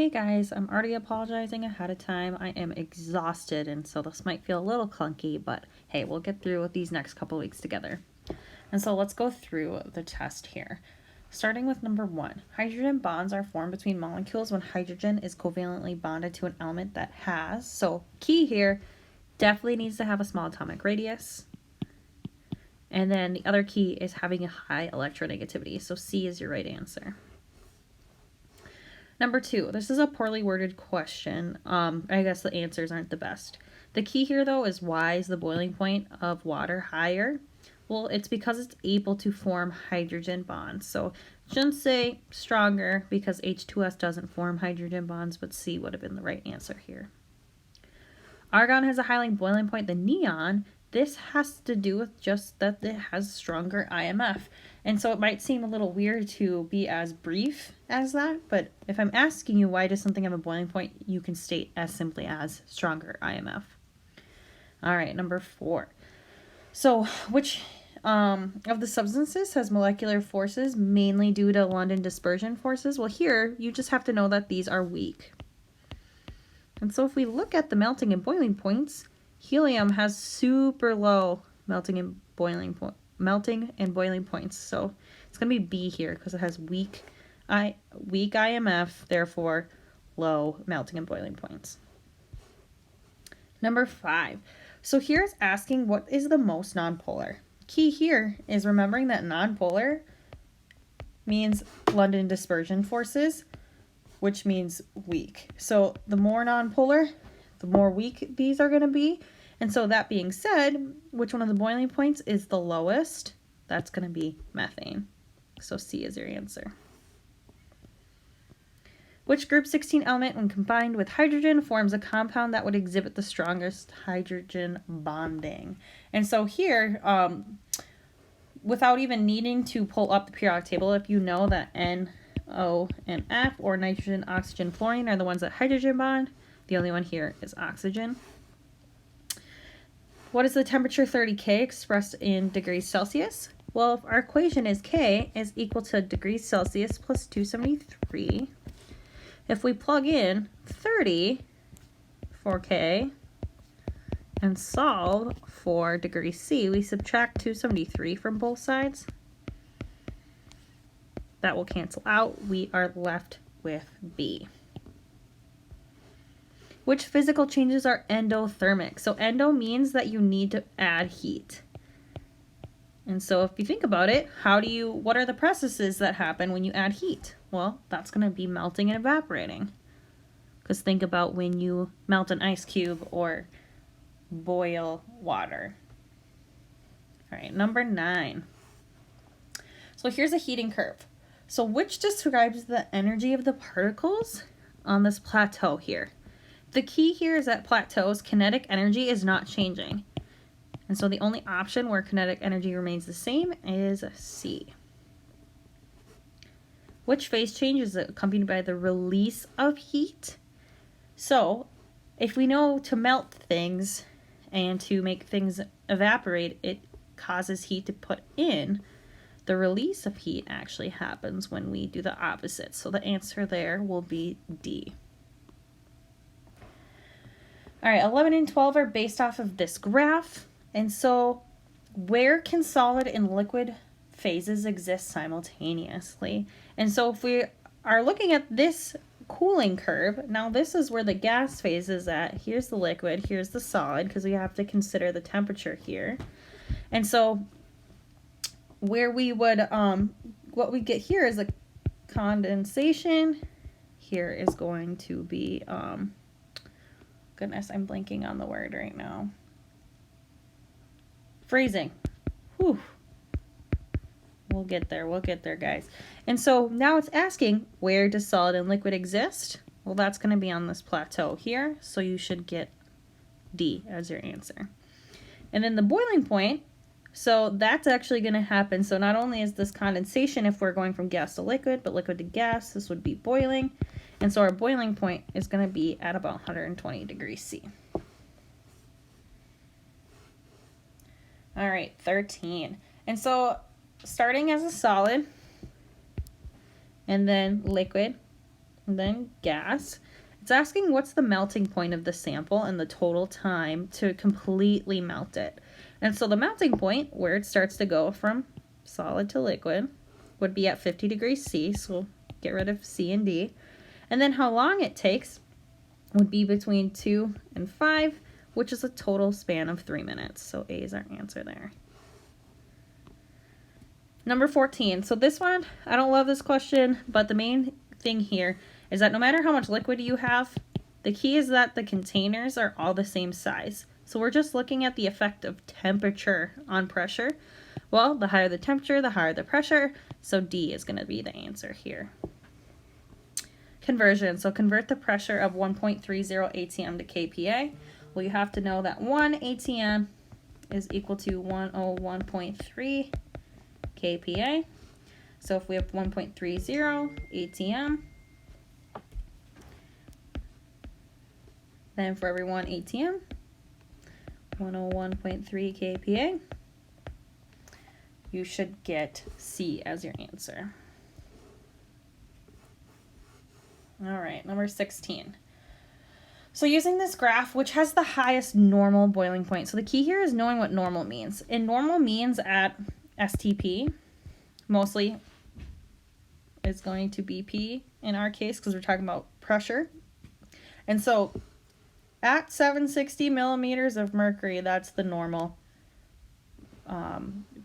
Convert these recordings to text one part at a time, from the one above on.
Hey guys, I'm already apologizing ahead of time. I am exhausted, and so this might feel a little clunky, but hey, we'll get through these next couple weeks together. And so let's go through the test here. Starting with number 1, hydrogen bonds are formed between molecules when hydrogen is covalently bonded to an element that has, so key here, definitely needs to have a small atomic radius. And then the other key is having a high electronegativity, so C is your right answer. Number 2, this is a poorly worded question. I guess the answers aren't the best. The key here, though, is why is the boiling point of water higher? Well, it's because it's able to form hydrogen bonds. So shouldn't say stronger because H2S doesn't form hydrogen bonds, but C would have been the right answer here. Argon has a higher boiling point than neon. This has to do with just that it has stronger IMF. And so it might seem a little weird to be as brief as that, but if I'm asking you why does something have a boiling point, you can state as simply as stronger IMF. All right, number 4. So which of the substances has molecular forces mainly due to London dispersion forces? Well, here you just have to know that these are weak. And so if we look at the melting and boiling points, helium has super low melting and boiling points. So it's going to be B here because it has weak IMF, therefore low melting and boiling points. Number 5. So here it's asking what is the most nonpolar. Key here is remembering that nonpolar means London dispersion forces, which means weak. So the more nonpolar, the more weak these are going to be. And so that being said, which one of the boiling points is the lowest? That's going to be methane. So C is your answer. Which group 16 element, when combined with hydrogen, forms a compound that would exhibit the strongest hydrogen bonding? And so here, without even needing to pull up the periodic table, if you know that NO and F, or nitrogen, oxygen, fluorine, are the ones that hydrogen bond, the only one here is oxygen. What is the temperature 30K expressed in degrees Celsius? Well, if our equation is K is equal to degrees Celsius plus 273, if we plug in 30 for K and solve for degree C, we subtract 273 from both sides. That will cancel out. We are left with B. Which physical changes are endothermic? So endo means that you need to add heat. And so if you think about it, what are the processes that happen when you add heat? Well, that's going to be melting and evaporating. Because think about when you melt an ice cube or boil water. All right, number 9. So here's a heating curve. So which describes the energy of the particles on this plateau here? The key here is that plateaus, kinetic energy is not changing. And so the only option where kinetic energy remains the same is C. Which phase change is accompanied by the release of heat? So if we know to melt things and to make things evaporate, it causes heat to put in. The release of heat actually happens when we do the opposite. So the answer there will be D. All right, 11 and 12 are based off of this graph. And so where can solid and liquid phases exist simultaneously? And so if we are looking at this cooling curve, now this is where the gas phase is at. Here's the liquid, here's the solid, because we have to consider the temperature here. And so where we would, what we get here is a condensation. Here is going to be, goodness, I'm blanking on the word right now. Freezing. Whew. We'll get there, guys. And so now it's asking, where does solid and liquid exist? Well, that's going to be on this plateau here, so you should get D as your answer. And then the boiling point, so that's actually going to happen. So not only is this condensation if we're going from gas to liquid, but liquid to gas, this would be boiling. And so our boiling point is going to be at about 120 degrees C. All right, 13. And so starting as a solid and then liquid And then gas. It's asking what's the melting point of the sample and the total time to completely melt it. And so the melting point, where it starts to go from solid to liquid, would be at 50 degrees C, so get rid of C and D. And then how long it takes would be between 2 and 5, which is a total span of 3 minutes. So A is our answer there. Number 14. So this one, I don't love this question, but the main thing here is that no matter how much liquid you have, the key is that the containers are all the same size. So we're just looking at the effect of temperature on pressure. Well, the higher the temperature, the higher the pressure, so D is going to be the answer here. Conversion. So convert the pressure of 1.30 atm to kPa. Well, you have to know that 1 atm is equal to 101.3 kPa. So if we have 1.30 atm, then for every 1 atm, 101.3 kPa, you should get C as your answer. All right, number 16. So using this graph, which has the highest normal boiling point. So the key here is knowing what normal means. And normal means at STP, mostly is going to be P in our case because we're talking about pressure. And so at 760 millimeters of mercury, that's the normal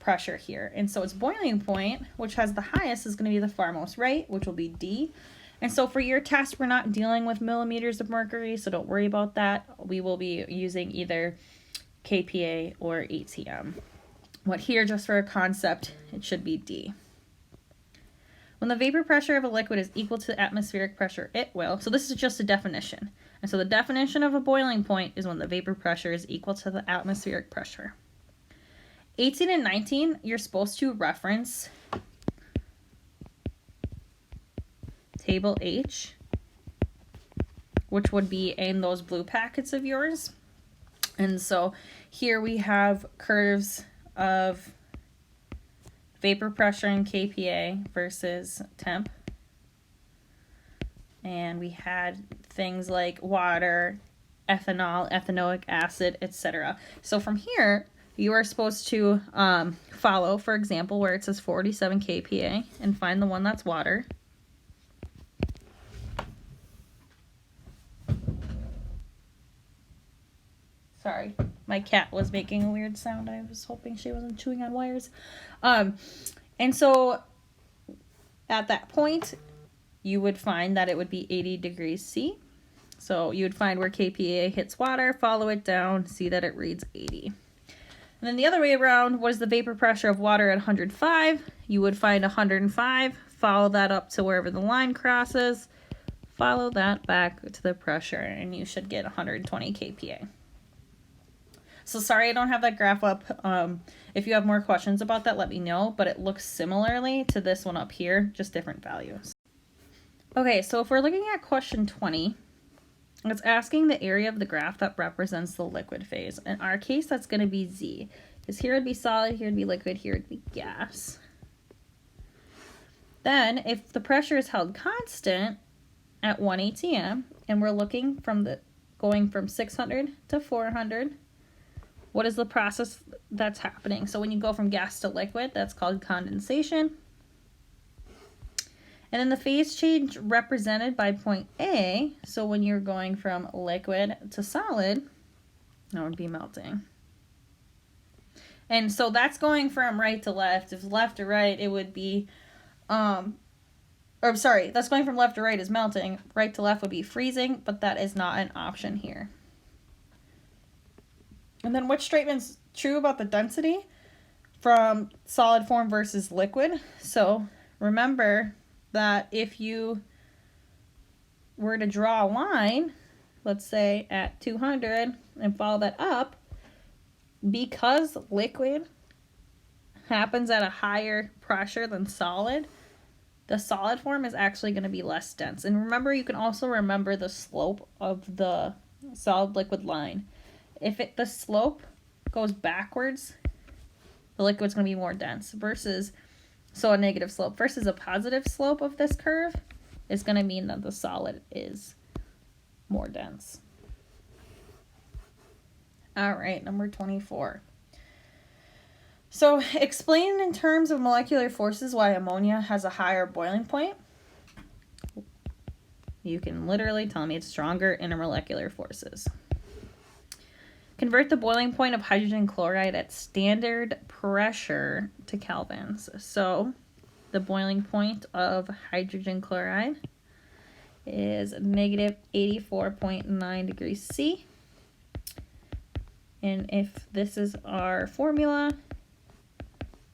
pressure here. And so its boiling point, which has the highest, is going to be the far most right, which will be D. And so for your test, we're not dealing with millimeters of mercury, so don't worry about that. We will be using either kPa or atm. What here, just for a concept, it should be D. When the vapor pressure of a liquid is equal to atmospheric pressure, it will. So this is just a definition. And so the definition of a boiling point is when the vapor pressure is equal to the atmospheric pressure. 18 and 19, you're supposed to reference Table H, which would be in those blue packets of yours. And so here we have curves of vapor pressure in kPa versus temp. And we had things like water, ethanol, ethanoic acid, etc. So from here, you are supposed to follow, for example, where it says 47 kPa and find the one that's water. Sorry, my cat was making a weird sound. I was hoping she wasn't chewing on wires. And so at that point, you would find that it would be 80 degrees C. So you would find where kPa hits water, follow it down, see that it reads 80. And then the other way around was the vapor pressure of water at 105. You would find 105, follow that up to wherever the line crosses, follow that back to the pressure, and you should get 120 kPa. So sorry I don't have that graph up. If you have more questions about that, let me know, but it looks similarly to this one up here, just different values. Okay, so if we're looking at question 20, it's asking the area of the graph that represents the liquid phase. In our case, that's going to be Z, because here it'd be solid, here it'd be liquid, here it'd be gas. Then, if the pressure is held constant at 1 atm, and we're looking from going from 600 to 400, what is the process that's happening? So when you go from gas to liquid, that's called condensation. And then the phase change represented by point A, so when you're going from liquid to solid, that would be melting. And so that's going from right to left. If left to right, it would be, that's going from left to right is melting. Right to left would be freezing, but that is not an option here. And then which statement's true about the density from solid form versus liquid? So remember that if you were to draw a line, let's say at 200 and follow that up, because liquid happens at a higher pressure than solid, the solid form is actually going to be less dense. And remember, you can also remember the slope of the solid liquid line. If the slope goes backwards, the liquid's going to be more dense versus, so a negative slope versus a positive slope of this curve, is going to mean that the solid is more dense. All right, number 24. So explain in terms of molecular forces why ammonia has a higher boiling point. You can literally tell me it's stronger intermolecular forces. Convert the boiling point of hydrogen chloride at standard pressure to kelvins. So the boiling point of hydrogen chloride is negative 84.9 degrees C. And if this is our formula,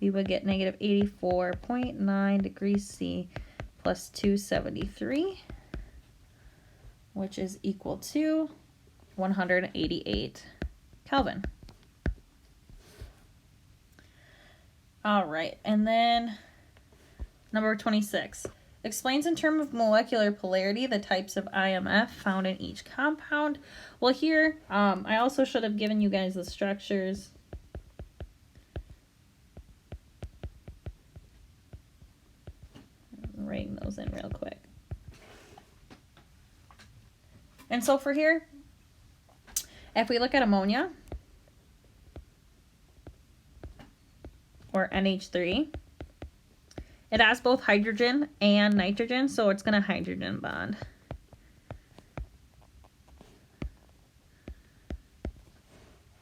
we would get negative 84.9 degrees C plus 273, which is equal to 188 Kelvin. All right, and then number 26. Explains in terms of molecular polarity the types of IMF found in each compound. Well, here, I also should have given you guys the structures. I'm writing those in real quick. And so for here, if we look at ammonia, or NH3, it has both hydrogen and nitrogen, so it's going to hydrogen bond.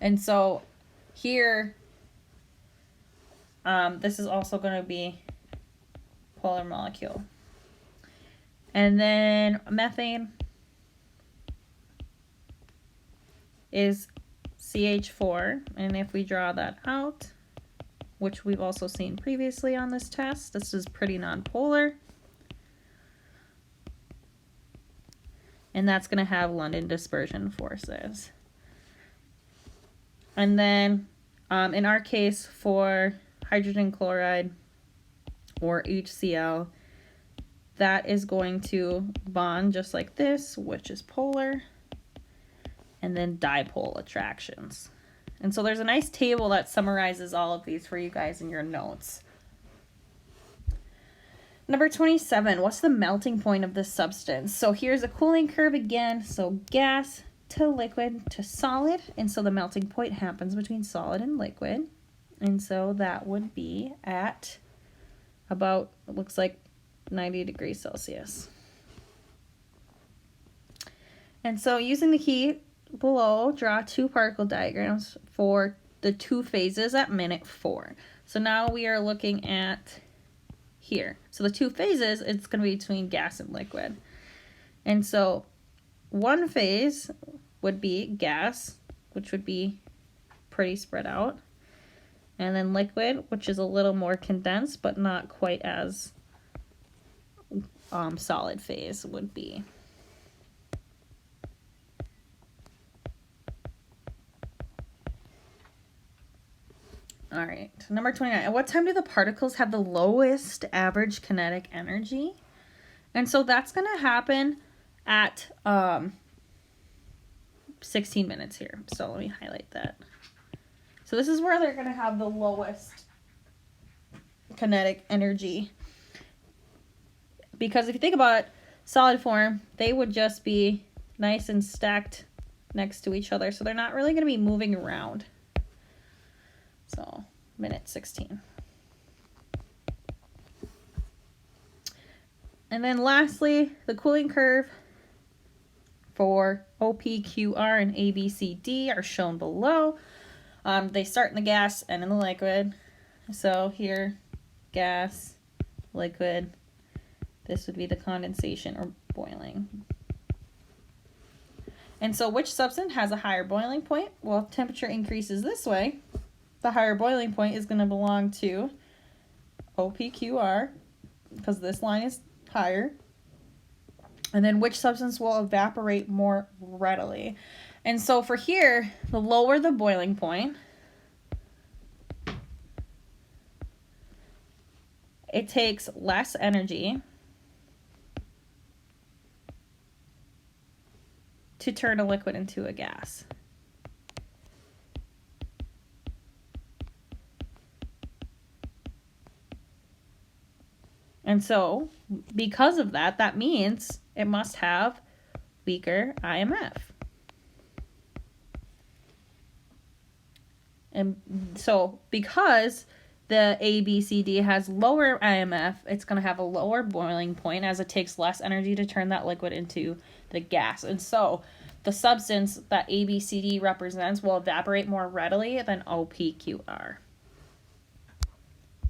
And so here, this is also going to be polar molecule. And then methane is CH4, and if we draw that out, which we've also seen previously on this test, this is pretty nonpolar. And that's going to have London dispersion forces. And then in our case for hydrogen chloride or HCl, that is going to bond just like this, which is polar, and then dipole attractions. And so there's a nice table that summarizes all of these for you guys in your notes. Number 27, what's the melting point of this substance? So here's a cooling curve again. So gas to liquid to solid. And so the melting point happens between solid and liquid. And so that would be at about, it looks like 90 degrees Celsius. And so using the key below, draw two particle diagrams for the two phases at minute 4. So now we are looking at here. So the two phases, it's going to be between gas and liquid. And so one phase would be gas, which would be pretty spread out. And then liquid, which is a little more condensed, but not quite as solid phase would be. All right, number 29. At what time do the particles have the lowest average kinetic energy? And so that's going to happen at 16 minutes here. So let me highlight that. So this is where they're going to have the lowest kinetic energy. Because if you think about it, solid form, they would just be nice and stacked next to each other. So they're not really going to be moving around. So, minute 16. And then lastly, the cooling curve for OPQR and ABCD are shown below. They start in the gas and in the liquid. So here, gas, liquid. This would be the condensation or boiling. And so which substance has a higher boiling point? Well, if temperature increases this way, the higher boiling point is going to belong to OPQR because this line is higher. And then which substance will evaporate more readily? And so for here, the lower the boiling point, it takes less energy to turn a liquid into a gas. And And so, because of that, that means it must have weaker IMF. And so, because the ABCD has lower IMF, it's going to have a lower boiling point as it takes less energy to turn that liquid into the gas. And so, the substance that ABCD represents will evaporate more readily than OPQR.